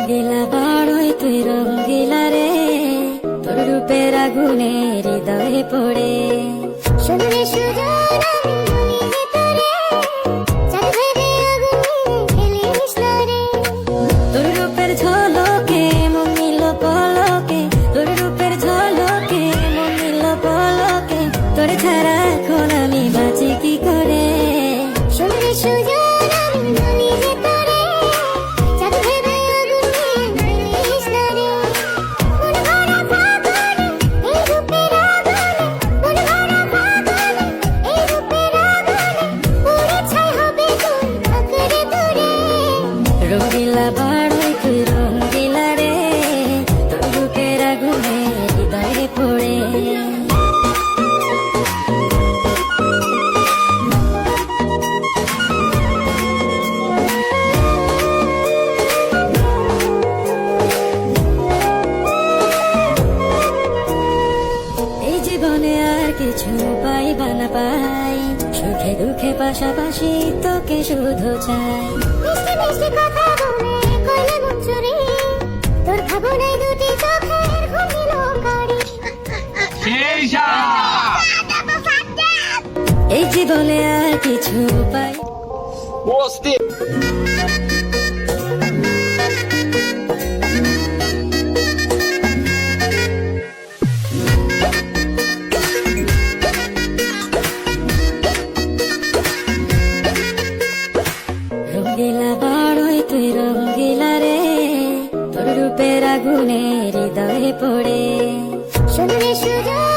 রঙ্গিলা বড়ই তুই রঙ্গিলা রে, তোর রূপের আগুনে হৃদয়ে পড়ে। শুনলে সুজন আমি বলি যে তোরে, চাঁদ ভেবে আগুনে খেলিস না রে। তোর রূপের ঝলকে মন নিল পলকে, তোর রূপের ঝলকে মন নিল পলকে, তোর ছাড়া এখন আমি বাঁচি কি করে। শুনলে সুজন আমি বলি যে তোরে, চাঁদ ভেবে আগুনে খেলিস না রে। মন ভরা ফাগুনে এই রূপের আগুনে, মন ভরা ফাগুনে এই রূপের আগুনে, পুড়ে ছাই হবে তুই আঁকড়ে ধরে। রঙ্গিলা বড়ই তুই রঙ্গিলা রে, তোর রূপের আগুনে হৃদয়ে পড়ে। এই জীবনে আর কিছু পাইবা না পাই, সুখে দুঃখে পাশাপাশি তোকে শুধু চাই। মিষ্টি মিষ্টি কথা বলে কইলে মন চুরি, তোর ভাবনায় দুটি চোখের ঘুমিল গাড়ি। এই জীবনে আর কিছু পাই রঙ্গিলা বড়ই তুই রঙ্গিলা রে, তোর রূপের আগুনে হৃদয়ে পড়ে। শুনলে সুজন